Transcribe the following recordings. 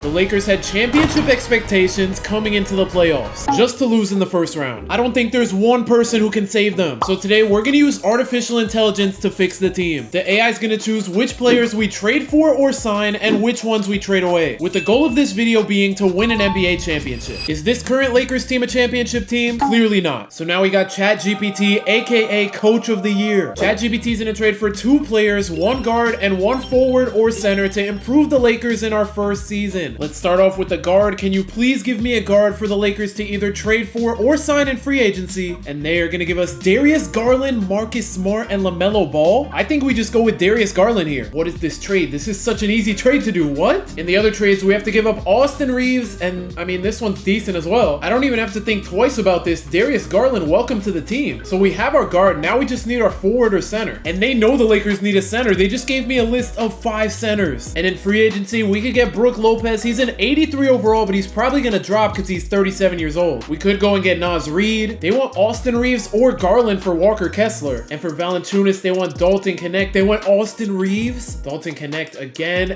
The Lakers had championship expectations coming into the playoffs, just to lose in the first round. I don't think there's one person who can save them. So today we're gonna use artificial intelligence to fix the team. The AI is gonna choose which players we trade for or sign and which ones we trade away, with the goal of this video being to win an NBA championship. Is this current Lakers team a championship team? Clearly not. So now we got ChatGPT, aka Coach of the Year. ChatGPT is gonna trade for 2 players, 1 guard and 1 forward or center to improve the Lakers in our first season. Let's start off with the guard. Can you please give me a guard for the Lakers to either trade for or sign in free agency? And they are going to give us Darius Garland, Marcus Smart, and LaMelo Ball. I think we just go with Darius Garland here. What is this trade? This is such an easy trade to do. What? In the other trades, we have to give up Austin Reeves, and I mean, this one's decent as well. I don't even have to think twice about this. Darius Garland, welcome to the team. So we have our guard. Now we just need our forward or center. And they know the Lakers need a center. They just gave me a list of 5 centers. And in free agency, we could get Brook Lopez. He's an 83 overall, but he's probably gonna drop because he's 37 years old. We could go and get Naz Reid. They want Austin Reeves or Garland for Walker Kessler. And for Valanciunas, they want Dalton Knecht. They want Austin Reeves, Dalton Knecht again,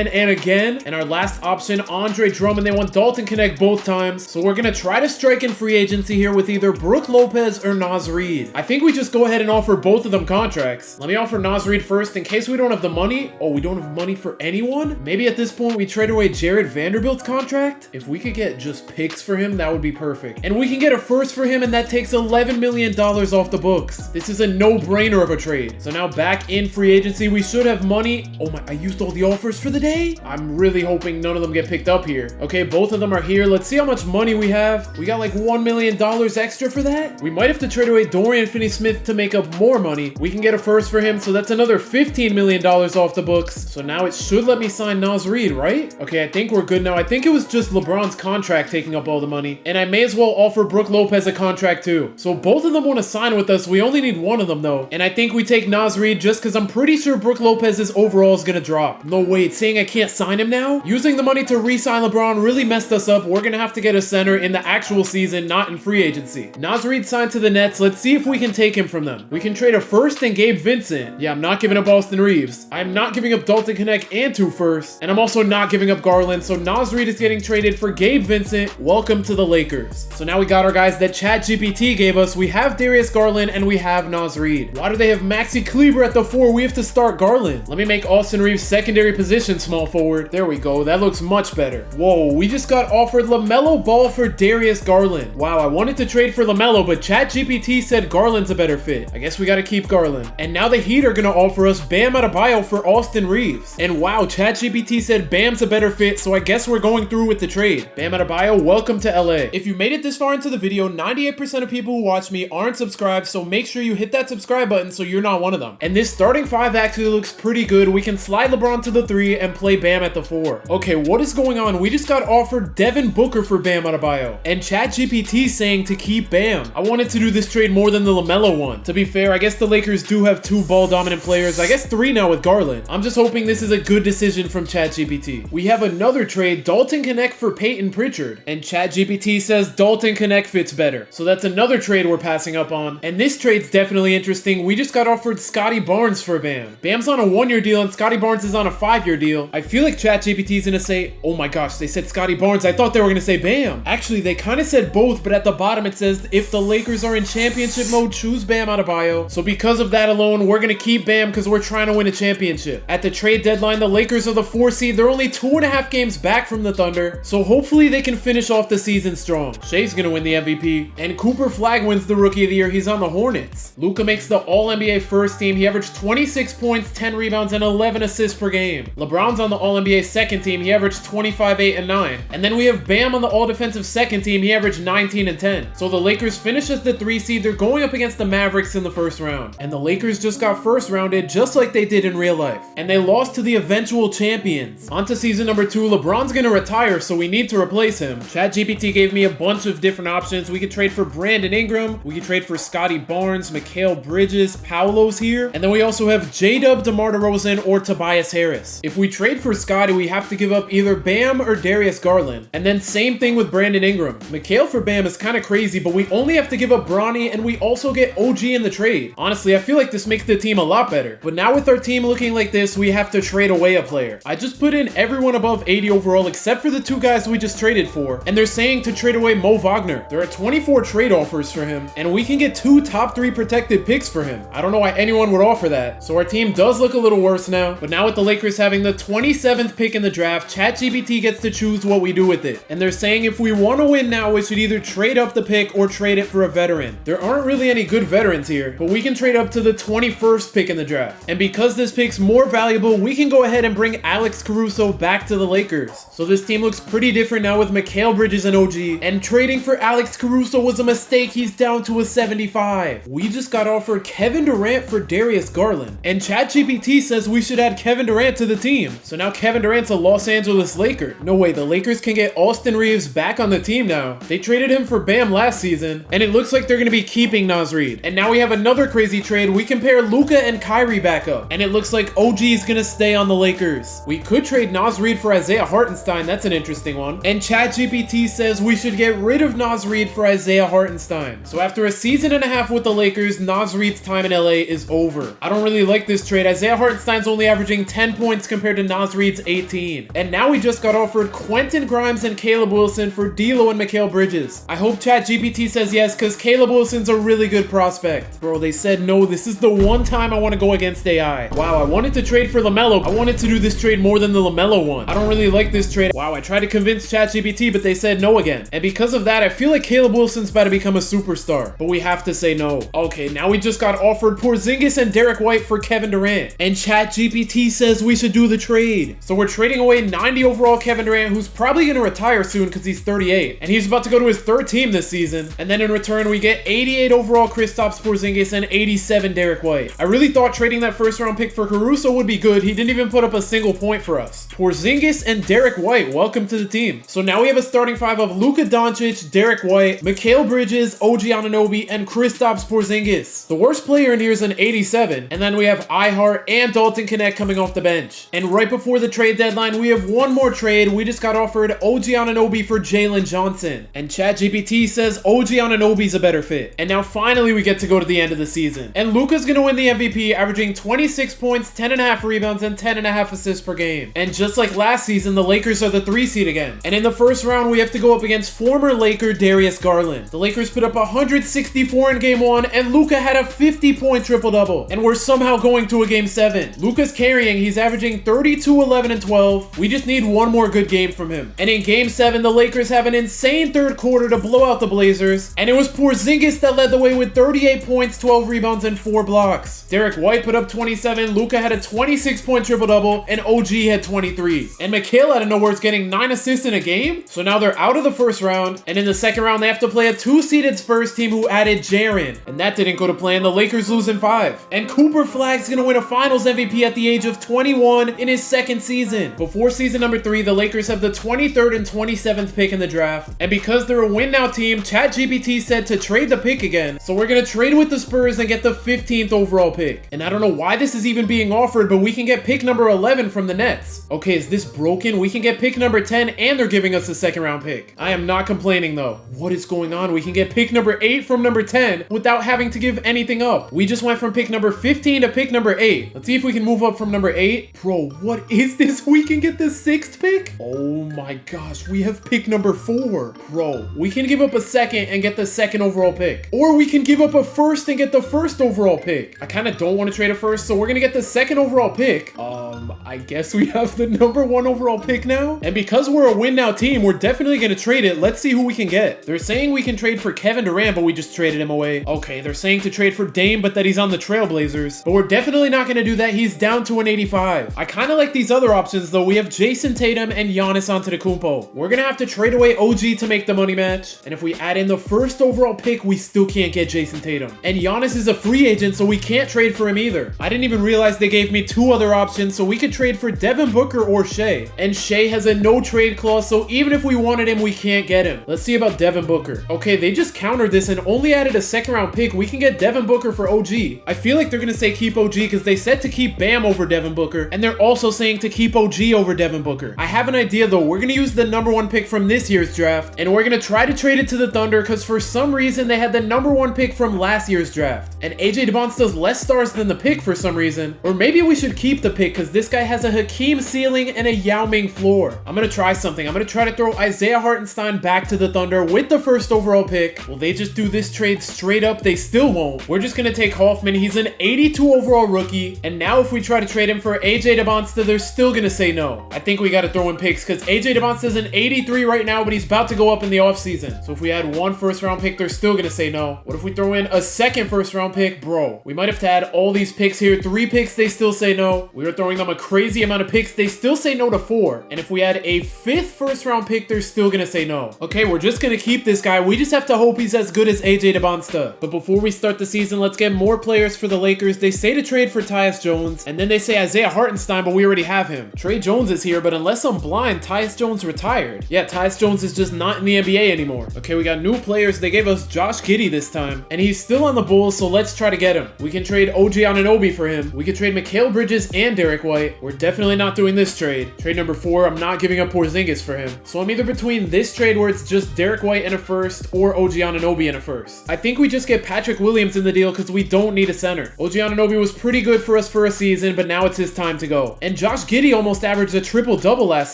and again. And our last option, Andre Drummond. They want Dalton Knecht both times. So we're gonna try to strike in free agency here with either Brook Lopez or Naz Reid. I think we just go ahead and offer both of them contracts. Let me offer Naz Reid first in case we don't have the money. Oh, we don't have money for anyone? Maybe at this point we trade away Jared Vanderbilt's contract. If we could get just picks for him, that would be perfect. And we can get a first for him, and that takes $11 million off the books. This is a no-brainer of a trade. So now back in free agency, we should have money. Oh my, I used all the offers for the day? I'm really hoping none of them get picked up here. Okay, both of them are here. Let's see how much money we have. We got like $1 million extra for that. We might have to trade away Dorian Finney-Smith to make up more money. We can get a first for him, so that's another $15 million off the books. So now it should let me sign Naz Reid, right? Okay, I think we're good now. I think it was just LeBron's contract taking up all the money. And I may as well offer Brook Lopez a contract too. So both of them want to sign with us. We only need one of them though. And I think we take Naz Reid just because I'm pretty sure Brook Lopez's overall is going to drop. No, wait, saying I can't sign him now? Using the money to re-sign LeBron really messed us up. We're going to have to get a center in the actual season, not in free agency. Naz Reid signed to the Nets. Let's see if we can take him from them. We can trade a first and Gabe Vincent. Yeah, I'm not giving up Austin Reeves. I'm not giving up Dalton Knecht and 2 firsts. And I'm also not giving up Garland. So Naz Reid is getting traded for Gabe Vincent. Welcome to the Lakers. So now we got our guys that ChatGPT gave us. We have Darius Garland and we have Naz Reid. Why do they have Maxi Kleber at the 4? We have to start Garland. Let me make Austin Reeves secondary position small forward. There we go. That looks much better. Whoa, we just got offered LaMelo Ball for Darius Garland. Wow, I wanted to trade for LaMelo, but ChatGPT said Garland's a better fit. I guess we got to keep Garland. And now the Heat are going to offer us Bam Adebayo for Austin Reeves. And wow, ChatGPT said Bam's a better fit, so I guess we're going through with the trade. Bam Adebayo, welcome to LA. If you made it this far into the video, 98% of people who watch me aren't subscribed, so make sure you hit that subscribe button so you're not one of them. And this starting 5 actually looks pretty good. We can slide LeBron to the 3 and play Bam at the 4. Okay, what is going on? We just got offered Devin Booker for Bam Adebayo. And ChatGPT saying to keep Bam. I wanted to do this trade more than the LaMelo one. To be fair, I guess the Lakers do have 2 ball-dominant players. I guess 3 now with Garland. I'm just hoping this is a good decision from ChatGPT. We have another trade, Dalton Knecht for Peyton Pritchard. And ChatGPT says Dalton Knecht fits better. So that's another trade we're passing up on. And this trade's definitely interesting. We just got offered Scotty Barnes for Bam. Bam's on a 1-year deal and Scotty Barnes is on a 5-year deal. I feel like ChatGPT is gonna say, oh my gosh, they said Scotty Barnes. I thought they were gonna say Bam. Actually, they kind of said both, but at the bottom it says, if the Lakers are in championship mode, choose Bam Adebayo. So because of that alone, we're gonna keep Bam because we're trying to win a championship. At the trade deadline, the Lakers are the 4 seed. They're only 2.5 games back from the Thunder. So hopefully they can finish off the season strong. Shea's gonna win the MVP. And Cooper Flagg wins the Rookie of the Year. He's on the Hornets. Luka makes the All-NBA first team. He averaged 26 points, 10 rebounds, and 11 assists per game. LeBron's on the All-NBA second team. He averaged 25, 8, and 9. And then we have Bam on the All-Defensive second team. He averaged 19 and 10. So the Lakers finish as the 3 seed. They're going up against the Mavericks in the first round. And the Lakers just got first rounded just like they did in real life. And they lost to the eventual champions. On to season number 2. LeBron's gonna retire, so we need to replace him. ChatGPT gave me a bunch of different options. We could trade for Brandon Ingram. We could trade for Scotty Barnes, Mikal Bridges, Paolo's here. And then we also have J-Dub, DeMar DeRozan, or Tobias Harris. If we trade for Scotty, we have to give up either Bam or Darius Garland. And then same thing with Brandon Ingram. Mikal for Bam is kind of crazy, but we only have to give up Bronny, and we also get OG in the trade. Honestly, I feel like this makes the team a lot better. But now with our team looking like this, we have to trade away a player. I just put in everyone above 80 overall except for the 2 guys we just traded for. And they're saying to trade away Mo Wagner. There are 24 trade offers for him, and we can get 2 top 3 protected picks for him. I don't know why anyone would offer that. So our team does look a little worse now. But now with the Lakers having the 27th pick in the draft, ChatGPT gets to choose what we do with it. And they're saying if we want to win now, we should either trade up the pick or trade it for a veteran. There aren't really any good veterans here, but we can trade up to the 21st pick in the draft. And because this pick's more valuable, we can go ahead and bring Alex Caruso back to the Lakers. So this team looks pretty different now with Mikal Bridges and OG. And trading for Alex Caruso was a mistake. He's down to a 75. We just got offered Kevin Durant for Darius Garland. And ChatGPT says we should add Kevin Durant to the team. So now Kevin Durant's a Los Angeles Laker. No way, the Lakers can get Austin Reeves back on the team now. They traded him for Bam last season, and it looks like they're going to be keeping Naz Reid. And now we have another crazy trade. We can pair Luka and Kyrie back up, and it looks like OG is going to stay on the Lakers. We could trade Naz Reid for Isaiah Hartenstein. That's an interesting one. And ChatGPT says we should get rid of Naz Reid for Isaiah Hartenstein. So after a season and a half with the Lakers, Naz Reid's time in LA is over. I don't really like this trade. Isaiah Hartenstein's only averaging 10 points compared to Naz Reid's 18. And now we just got offered Quentin Grimes and Caleb Wilson for D'Lo and Mikal Bridges. I hope ChatGPT says yes, because Caleb Wilson's a really good prospect. Bro, they said no. This is the one time I want to go against AI. Wow, I wanted to trade for LaMelo. I wanted to do this trade more than the LaMelo one. I don't really like this trade. Wow, I tried to convince ChatGPT, but they said no again. And because of that, I feel like Caleb Wilson's about to become a superstar. But we have to say no. Okay, now we just got offered Porzingis and Derek White for Kevin Durant. And ChatGPT says we should do the trade. So we're trading away 90 overall Kevin Durant, who's probably going to retire soon because he's 38. And he's about to go to his 3rd team this season. And then in return, we get 88 overall Kristaps Porzingis and 87 Derek White. I really thought trading that 1st round pick for Caruso would be good. He didn't even put up a single point for us. Porzingis and Derek White, welcome to the team. So now we have a starting 5 of Luka Doncic, Derek White, Mikal Bridges, OG Anunoby, and Kristaps Porzingis. The worst player in here is an 87. And then we have iHeart and Dalton Knecht coming off the bench. And right before the trade deadline, we have one more trade. We just got offered OG Anunoby for Jalen Johnson. And ChatGPT says OG Anunoby's a better fit. And now finally we get to go to the end of the season. And Luka's gonna win the MVP, averaging 26 points, 10.5 rebounds, and 10.5 assists per game. And just like last season, the Lakers are the 3 seed again. And in the 1st round, we have to go up against former Laker Darius Garland. The Lakers put up 164 in game 1, and Luka had a 50-point triple-double. And we're somehow going to a game 7. Luka's carrying. He's averaging 32, 11, and 12. We just need one more good game from him. And in game 7, the Lakers have an insane 3rd quarter to blow out the Blazers. And it was Porzingis that led the way with 38 points, 12 rebounds, and 4 blocks. Derek White put up 27. Luka had a 26-point triple-double, and OG had 23. And Mikal out of nowhere is getting 9 assists in a game. So now they're out of the 1st round. And in the 2nd round, they have to play a 2-seeded Spurs team who added Jaren. And that didn't go to plan. The Lakers lose in 5. And Cooper Flagg's gonna win a Finals MVP at the age of 21 in his 2nd season. Before season number 3, the Lakers have the 23rd and 27th pick in the draft. And because they're a win now team, ChatGPT said to trade the pick again. So we're gonna trade with the Spurs and get the 15th overall pick. And I don't know why this is even being offered, but we can get pick number 11 from the Nets. Okay, is this broken? We can get pick number 10 and they're giving us a 2nd round pick. I am not complaining though. What is going on? We can get pick number 8 from number 10 without having to give anything up. We just went from pick number 15 to pick number 8. Let's see if we can move up from number 8. Bro, what is this? We can get the 6th pick? Oh my gosh, we have pick number 4. Bro, we can give up a 2nd and get the 2nd overall pick. Or we can give up a 1st and get the 1st overall pick. I kind of don't want to trade a 1st, so we're going to get the 2nd overall pick. I guess we have the number 1 overall pick now. And because we're a win now team, we're definitely going to trade it. Let's see who we can get. They're saying we can trade for Kevin Durant, but we just traded him away. Okay, they're saying to trade for Dame, but that he's on the Trailblazers. But we're definitely not going to do that. He's down to an 85. I kind of like these other options, though. We have Jason Tatum and Giannis Antetokounmpo. We're going to have to trade away OG to make the money match. And if we add in the 1st overall pick, we still can't get Jason Tatum. And Giannis is a free agent, so we can't trade for him either. I didn't even realize they gave me 2 other options, so we could trade for Devin Booker or Shea. And Shea has a no trade clause, so even if we wanted him, we can't get him. Let's see about Devin Booker. Okay, they just countered this and only added a 2nd round pick. We can get Devin Booker for OG. I feel like they're going to say keep OG because they said to keep Bam over Devin Booker, and they're also saying to keep OG over Devin Booker. I have an idea though. We're going to use the number 1 pick from this year's draft, and we're going to try to trade it to the Thunder because for some reason they had the number 1 pick from last year's draft. And AJ DeBonce does less stars than the pick for some reason. Or maybe we should keep the pick because this guy has a Hakeem ceiling and a Yao Ming floor. I'm gonna try something. I'm gonna try to throw Isaiah Hartenstein back to the Thunder with the first overall pick. Will they just do this trade straight up? They still won't. We're just gonna take Hoffman. He's an 82 overall rookie. And now if we try to trade him for AJ DeBonsta, they're still gonna say no. I think we gotta throw in picks because AJ DeBonsta is an 83 right now, but he's about to go up in the offseason. So if we add one first round pick, they're still gonna say no. What if we throw in a second first round pick? Bro, we might have to add all these picks here. 3 picks, they still say no. We are throwing them a crazy amount of picks. They still say no to 4. And if we add a 5th first round pick, they're still gonna say no. Okay, we're just gonna keep this guy. We just have to hope he's as good as AJ DeBonsta. But before we start the season, let's get more players for the Lakers. They say to trade for Tyus Jones, and then they say Isaiah Hartenstein, but we already have him. Trey Jones is here, but unless I'm blind, Tyus Jones retired. Yeah, Tyus Jones is just not in the NBA anymore. Okay, we got new players. They gave us Josh Giddey this time, and he's still on the Bulls, so let's try to get him. We can trade OG Anunoby for him. We could trade Mikal Bridges and Derek White. We're definitely not doing this trade. Trade number 4, I'm not giving up Porzingis for him. So I'm either between this trade where it's just Derek White and a first, or OG Anunoby and a first. I think we just get Patrick Williams in the deal because we don't need a center. OG Anunoby was pretty good for us for a season, but now it's his time to go. And Josh Giddey almost averaged a triple-double last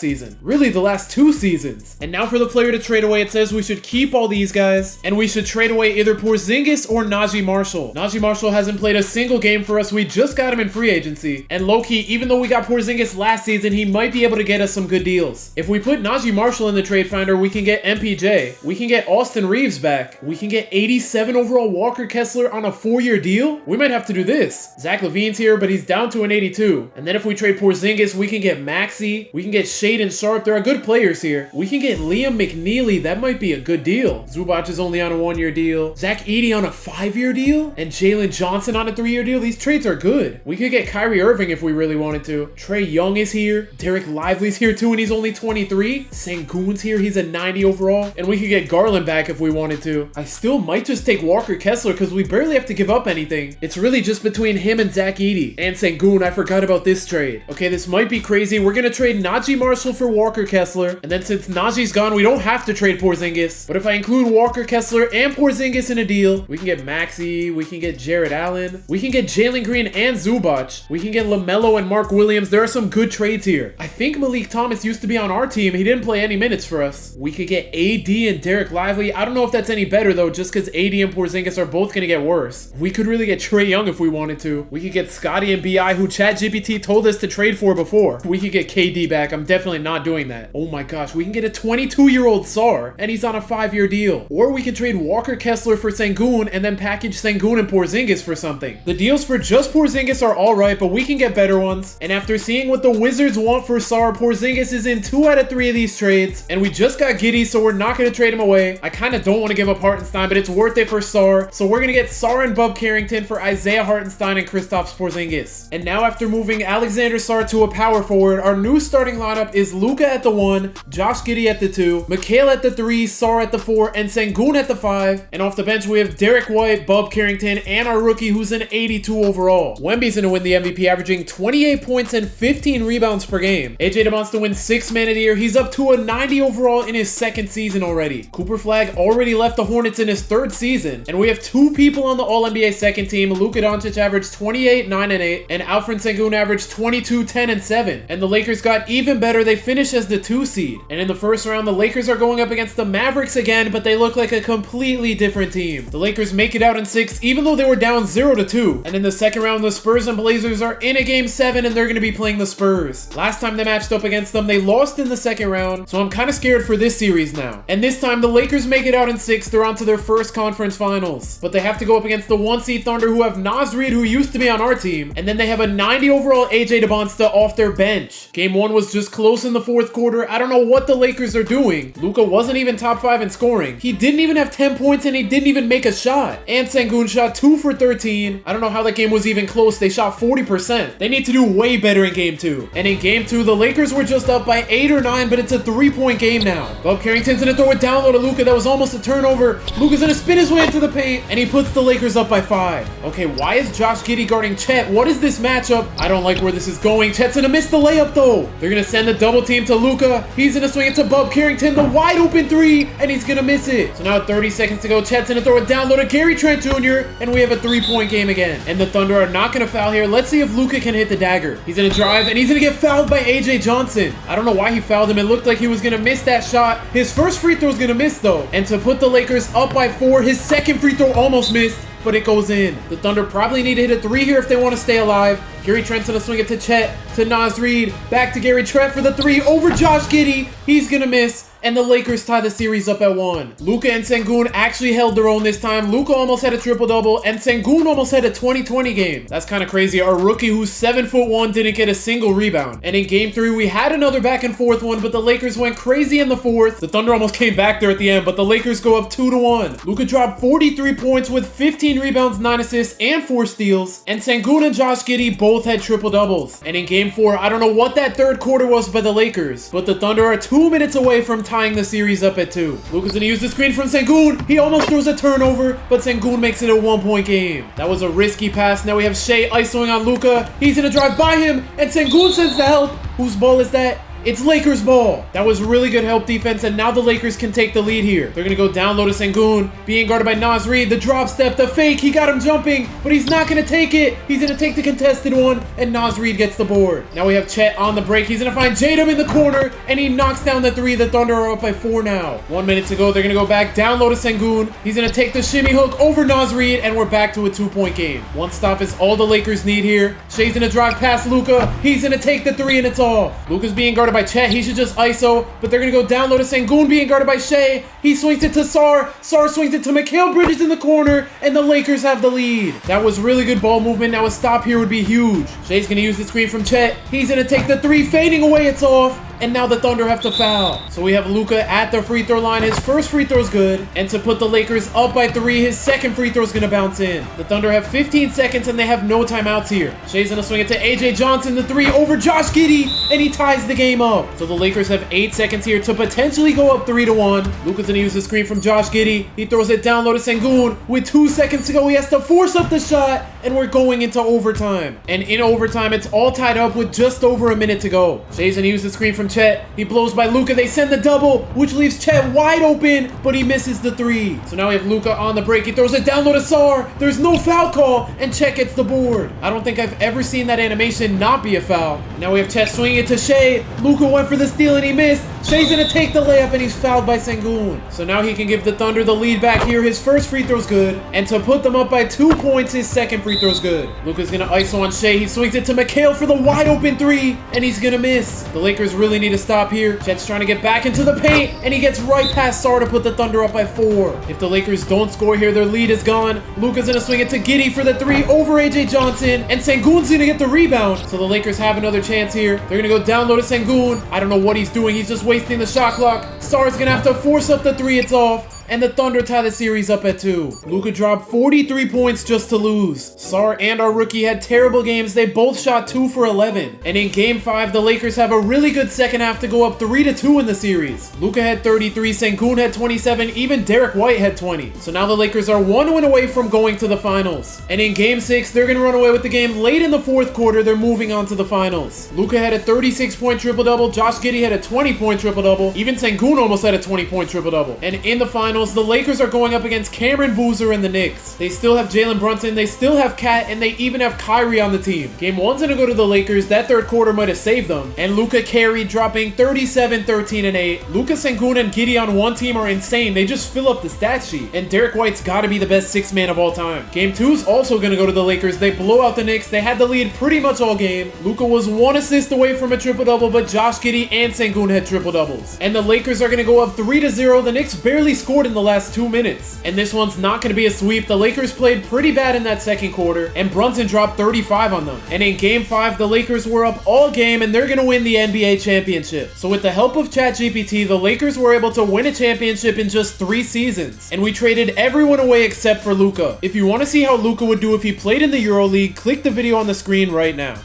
season. Really, the last 2 seasons. And now for the player to trade away, it says we should keep all these guys, and we should trade away either Porzingis or Najee Marshall. Najee Marshall hasn't played a single game for us. We just got him in free agency. And low-key, even though we got Porzingis last season, he might be able to get us some good deals. If we put Najee Marshall in the trade finder, we can get MPJ. We can get Austin Reeves back. We can get 87 overall Walker Kessler on a 4-year deal. We might have to do this. Zach LaVine's here, but he's down to an 82. And then if we trade Porzingis, we can get Maxey. We can get Shaedon Sharpe. There are good players here. We can get Liam McNeely. That might be a good deal. Zubac is only on a 1-year deal. Zach Edey on a 5-year deal. And Jalen Johnson on a 3-year deal. These trades are good. We could get Kyrie Irving if we really wanted to. Trae Young is here. Derek Lively's here too, and he's only 23. Sengun's here. He's a 90 overall. And we could get Garland back if we wanted to. I still might just take Walker Kessler because we barely have to give up anything. It's really just between him and Zach Edey. And Sengun, I forgot about this trade. Okay, this might be crazy. We're going to trade Najee Marshall for Walker Kessler. And then since Najee's gone, we don't have to trade Porzingis. But if I include Walker Kessler and Porzingis in a deal, we can get Maxey. We can get Jared Allen. We can get Jalen Green and Zubac. We can get LaMelo and Mark Williams. There are some good trades here. I think Malik Thomas used to be on our team. He didn't play any minutes for us. We could get AD and Derek Lively. I don't know if that's any better though, just because AD and Porzingis are both going to get worse. We could really get Trae Young if we wanted to. We could get Scotty and BI, who ChatGPT told us to trade for before. We could get KD back. I'm definitely not doing that. Oh my gosh, we can get a 22-year-old Sar, and he's on a 5-year deal. Or we could trade Walker Kessler for Sengun, and then package Sengun and Porzingis for something. The deals for just Porzingis are alright, but we can get better ones. And after seeing what the Wizards want for Sar, Porzingis is in 2 out of 3 of these trades. And we just got Giddey, so we're not going to trade him away. I kind of don't want to give up Hartenstein, but it's worth it for Sar. So we're going to get Sar and Bub Carrington for Isaiah Hartenstein and Kristaps Porzingis. And now after moving Alexander Sar to a power forward, our new starting lineup is Luka at the 1, Josh Giddey at the 2, Mikal at the 3, Sar at the 4, and Sengun at the 5. And off the bench, we have Derek White, Bub Carrington, and our rookie who's an 82 overall. Wemby's going to win the MVP, averaging 28 points and 15 rebounds per game. AJ DeBonsta wins 6th Man of the Year. He's up to a 90 overall in his 2nd season already. Cooper Flagg already left the Hornets in his 3rd season. And we have 2 people on the All-NBA 2nd team. Luka Doncic averaged 28, 9, and 8. And Alfred Sengun averaged 22, 10, and 7. And the Lakers got even better. They finished as the 2 seed. And in the first round, the Lakers are going up against the Mavericks again, but they look like a completely different team. The Lakers make it out in 6, even though they were down 0-2. And in the second round, the Spurs and Blazers are in a game 7, and they're going to be playing the Spurs. Last time they matched up against them, they lost in the second round, so I'm kind of scared for this series now. And this time, the Lakers make it out in 6. They're on to their first conference finals. But they have to go up against the 1 seed Thunder, who have Naz Reid, who used to be on our team. And then they have a 90 overall AJ DeBonsta off their bench. Game 1 was just close in the 4th quarter. I don't know what the Lakers are doing. Luka wasn't even top 5 in scoring. He didn't even have 10 points, and he didn't even make a shot. And Sengun shot 2 for 13. I don't know how that game was even close. They shot 40%. They need to do way better in game 2. And in game 2, the Lakers were just up by 8 or 9, but it's a 3-point game now. Bub Carrington's gonna throw it down low to Luka. That was almost a turnover. Luka's gonna spin his way into the paint, and he puts the Lakers up by 5. Okay, why is Josh Giddey guarding Chet? What is this matchup? I don't like where this is going. Chet's gonna miss the layup though. They're gonna send the double team to Luka. He's gonna swing it to Bub Carrington, the wide open 3, and he's gonna miss it. So now 30 seconds to go. Chet's gonna throw it down low to Gary Trent Jr., and we have a 3-point game again. And the Thunder are not gonna foul here. Let's see if Luka can hit the dagger. He's gonna drive, and he's gonna get fouled by AJ AJ Johnson. I don't know why he fouled him. It looked like he was gonna miss that shot. His first free throw was gonna miss though. And to put the Lakers up by 4, his second free throw almost missed, but it goes in. The Thunder probably need to hit a 3 here if they want to stay alive. Gary Trent's gonna swing it to Chet, to Naz Reid, back to Gary Trent for the 3 over Josh Giddey. He's gonna miss, and the Lakers tie the series up at 1. Luka and Sengun actually held their own this time. Luka almost had a triple-double, and Sengun almost had a 20-20 game. That's kind of crazy. Our rookie, who's 7'1", didn't get a single rebound. And in game 3, we had another back and forth one, but the Lakers went crazy in the 4th. The Thunder almost came back there at the end, but the Lakers go up 2-1. Luka dropped 43 points with 15 rebounds, 9 assists, and 4 steals. And Sengun and Josh Giddey both had triple-doubles. And in game 4, I don't know what that third quarter was by the Lakers, but the Thunder are 2 minutes away from tying the series up at 2. Luka's gonna use the screen from Sengun. He almost throws a turnover, but Sengun makes it a 1-point game. That was a risky pass. Now we have Shea isoing on Luka. He's gonna drive by him, and Sengun sends the help. Whose ball is that? It's Lakers ball. That was really good help defense, and now the Lakers can take the lead here. They're gonna go down low to Sengun, being guarded by Naz Reid. The drop step, the fake, he got him jumping, but he's not gonna take it. He's gonna take the contested one, and Naz Reid gets the board. Now we have Chet on the break. He's gonna find Jadam in the corner, and he knocks down the 3. The Thunder are up by 4 now. 1 minute to go. They're gonna go back down low to Sengun. He's gonna take the shimmy hook over Naz Reid, and we're back to a 2-point game. One stop is all the Lakers need here. Shea's gonna drive past Luka. He's gonna take the 3, and it's off. Luka's being guarded by Chet. He should just ISO, but they're gonna go down low to Sengun, being guarded by Shea. He swings it to Sar. Sar swings it to Mikal Bridges in the corner, and the Lakers have the lead. That was really good ball movement. Now a stop here would be huge. Shea's gonna use the screen from Chet. He's gonna take the 3, fading away. It's off. And now the Thunder have to foul. So we have Luka at the free throw line. His first free throw is good. And to put the Lakers up by 3, his second free throw is going to bounce in. The Thunder have 15 seconds and they have no timeouts here. Shea's going to swing it to AJ Johnson, the 3 over Josh Giddey, and he ties the game up. So the Lakers have 8 seconds here to potentially go up 3-1. Luka's going to use the screen from Josh Giddey. He throws it down low to Sengun. With 2 seconds to go, he has to force up the shot, and we're going into overtime. And in overtime, it's all tied up with just over a minute to go. Shea's going to use the screen from Chet. He blows by Luka. They send the double, which leaves Chet wide open, but he misses the 3. So now we have Luka on the break. He throws it down low to Sar. There's no foul call, and Chet gets the board. I don't think I've ever seen that animation not be a foul. Now we have Chet swinging it to Shea. Luka went for the steal, and he missed. Shea's gonna take the layup, and he's fouled by Sengun. So now he can give the Thunder the lead back here. His first free throw's good, and to put them up by 2 points, his second free throw's good. Luka's gonna ISO on Shea. He swings it to Mikal for the wide open 3, and he's gonna miss. The Lakers really need to stop here. Chet's trying to get back into the paint, and he gets right past Sar to put the Thunder up by 4. If the Lakers don't score here, their lead is gone. Luka's gonna swing it to Giddey for the 3 over AJ Johnson, and Sengun's gonna get the rebound. So the Lakers have another chance here. They're gonna go down low to Sengun. I don't know what he's doing. He's just wasting the shot clock. Sar's gonna have to force up the 3. It's off. And the Thunder tie the series up at 2. Luka dropped 43 points just to lose. Sar and our rookie had terrible games. They both shot 2 for 11. And in game 5, the Lakers have a really good second half to go up 3-2 in the series. Luka had 33, Sengun had 27, even Derek White had 20. So now the Lakers are 1 win away from going to the finals. And in game 6, they're gonna run away with the game late in the 4th quarter. They're moving on to the finals. Luka had a 36-point triple-double. Josh Giddey had a 20-point triple-double. Even Sengun almost had a 20-point triple-double. And in the finals, the Lakers are going up against Cameron Boozer and the Knicks. They still have Jalen Brunson, they still have Cat, and they even have Kyrie on the team. Game 1's gonna go to the Lakers. That third quarter might have saved them. And Luka carried, dropping 37, 13, and 8. Luka, Sengun, and Giddey on one team are insane. They just fill up the stat sheet. And Derek White's gotta be the best 6 man of all time. Game 2's also gonna go to the Lakers. They blow out the Knicks. They had the lead pretty much all game. Luka was 1 assist away from a triple-double, but Josh Giddey and Sengun had triple-doubles. And the Lakers are gonna go up 3-0. The Knicks barely scored in the last 2 minutes. And this one's not going to be a sweep. The Lakers played pretty bad in that second quarter, and Brunson dropped 35 on them. And in game 5, the Lakers were up all game, and they're going to win the NBA championship. So with the help of ChatGPT, the Lakers were able to win a championship in just 3 seasons. And we traded everyone away except for Luka. If you want to see how Luka would do if he played in the EuroLeague, click the video on the screen right now.